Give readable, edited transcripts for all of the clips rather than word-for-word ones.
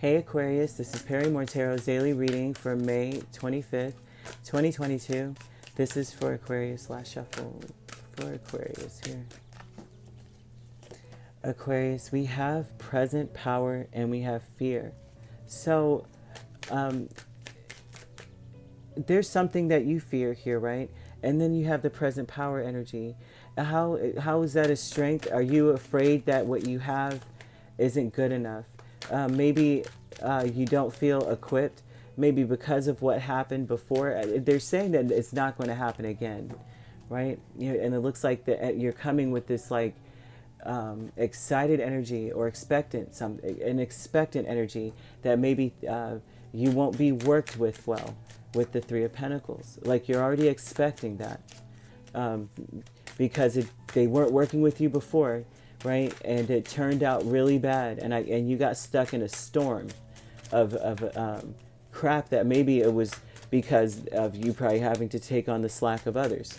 Hey Aquarius, this is Perry Mortero's daily reading for May 25th, 2022. This is for Aquarius. Last shuffle for Aquarius here. Aquarius, we have present power and we have fear. So there's something that you fear here, right? And then you have the present power energy. How is that a strength? Are you afraid that what you have isn't good enough? Maybe you don't feel equipped. Maybe because of what happened before. They're saying that it's not going to happen again, right? And it looks like that you're coming with this like excited energy or an expectant energy that maybe you won't be worked with well with the Three of Pentacles. Like you're already expecting that because they weren't working with you before, right? And it turned out really bad, and you got stuck in a storm of crap that maybe it was because of you probably having to take on the slack of others.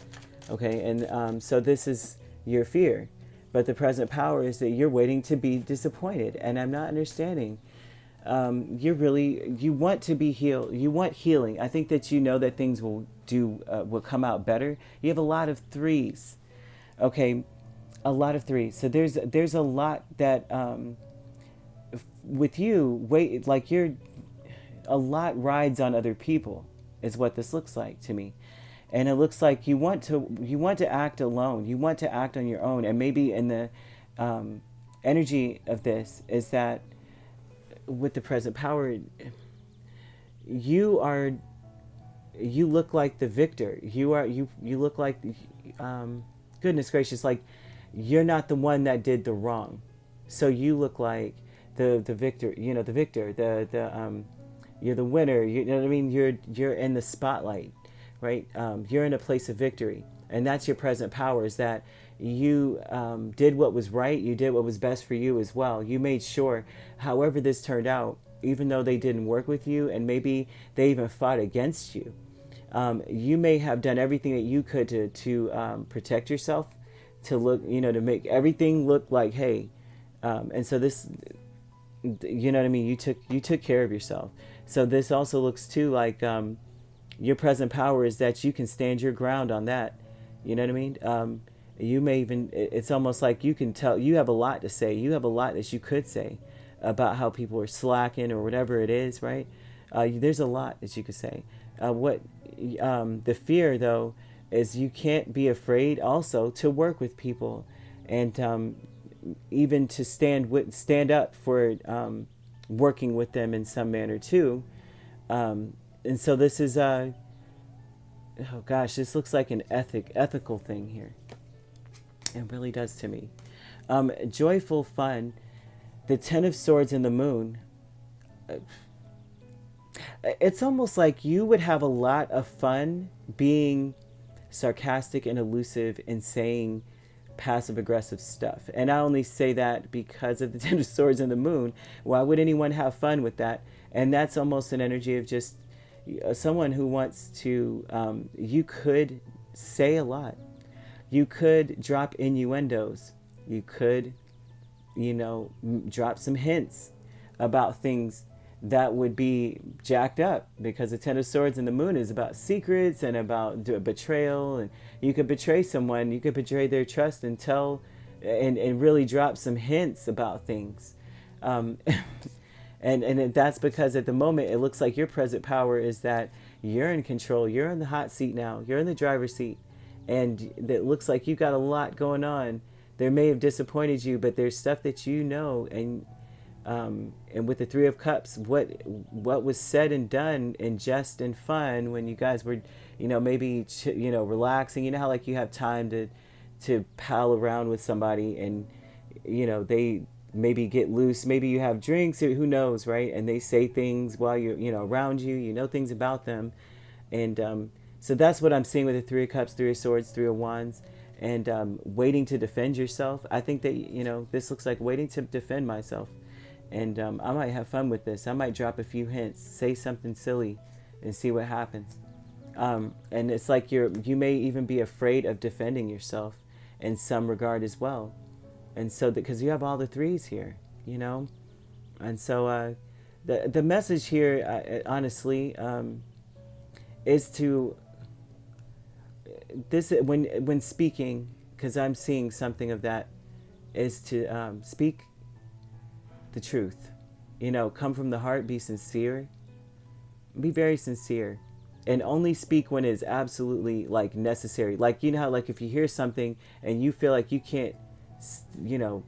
Okay, and so this is your fear. But the present power is that you're waiting to be disappointed, and I'm not understanding. You want to be healed. You want healing. I think that you know that things will come out better. You have a lot of threes, okay, a lot of threes. So there's a lot that with you a lot rides on other people is what this looks like to me. And it looks like you want to act alone. You want to act on your own. And maybe in the energy of this is that with the present power, you look like the victor. You look like goodness gracious, like you're not the one that did the wrong. So you look like the victor. You know, the victor. You're the winner. You know what I mean? You're in the spotlight. Right? You're in a place of victory. And that's your present power, is that you did what was right. You did what was best for you as well. You made sure, however this turned out, even though they didn't work with you and maybe they even fought against you, you may have done everything that you could to protect yourself, to look, to make everything look like, hey. And so this, you know what I mean? You took care of yourself. So this also looks too like, your present power is that you can stand your ground on that. You know what I mean? You may even, it's almost like you can tell, you have a lot to say. You have a lot that you could say about how people are slacking or whatever it is, right? There's a lot that you could say. The fear, though, is you can't be afraid also to work with people and even to stand up for working with them in some manner too. And so this is oh gosh, this looks like an ethical thing here. It really does to me. Joyful fun, the Ten of Swords and the Moon. It's almost like you would have a lot of fun being sarcastic and elusive and saying passive aggressive stuff. And I only say that because of the Ten of Swords and the Moon. Why would anyone have fun with that? And that's almost an energy of just someone who wants to, you could say a lot. You could drop innuendos. You could, drop some hints about things that would be jacked up, because the Ten of Swords and the Moon is about secrets and about betrayal. And you could betray someone, you could betray their trust and tell and really drop some hints about things. And that's because at the moment, it looks like your present power is that you're in control. You're in the hot seat now. You're in the driver's seat. And it looks like you got a lot going on. There may have disappointed you, but there's stuff that you know. And with the Three of Cups, what was said and done in jest and fun when you guys were, maybe, relaxing. You know how like you have time to pal around with somebody and, they maybe get loose, maybe you have drinks, or who knows, right? And they say things while you're around you, things about them. And so that's what I'm seeing with the Three of Cups, Three of Swords, Three of Wands, and waiting to defend yourself. I think that, this looks like waiting to defend myself. And I might have fun with this. I might drop a few hints, say something silly, and see what happens. And it's like you may even be afraid of defending yourself in some regard as well. And so because you have all the threes here, and so The message here, honestly, is to this when speaking, because I'm seeing something of that, is to speak the truth. You know, come from the heart, be sincere, be very sincere, and only speak when it's absolutely like necessary. Like, you know how, like, if you hear something and you feel like you can't, you know,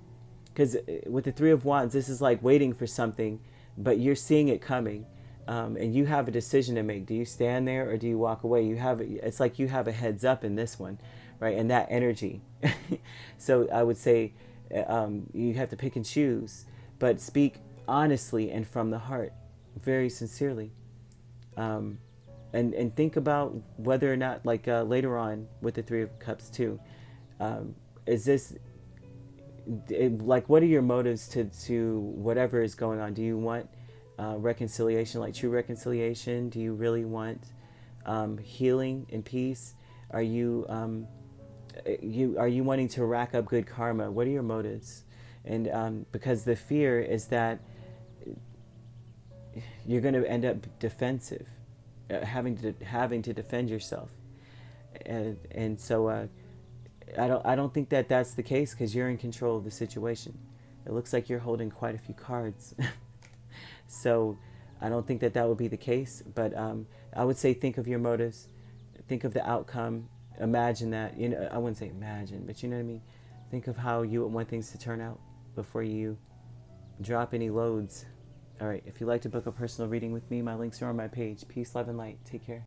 because with the Three of Wands, this is like waiting for something, but you're seeing it coming, and you have a decision to make. Do you stand there or do you walk away? You have, it's like you have a heads up in this one, right? And that energy. So I would say, you have to pick and choose, but speak honestly and from the heart, very sincerely. And think about whether or not, like, later on with the Three of Cups too, is this like, what are your motives to whatever is going on? Do you want reconciliation, like true reconciliation? Do you really want healing and peace? Are you are you wanting to rack up good karma? What are your motives? And because the fear is that you're going to end up defensive, having to defend yourself, and so I don't think that that's the case, because you're in control of the situation. It looks like you're holding quite a few cards, so I don't think that that would be the case. But I would say think of your motives, think of the outcome, imagine that. You know, I wouldn't say imagine, but you know what I mean. Think of how you would want things to turn out before you drop any loads. All right, if you'd like to book a personal reading with me, my links are on my page. Peace, love, and light. Take care.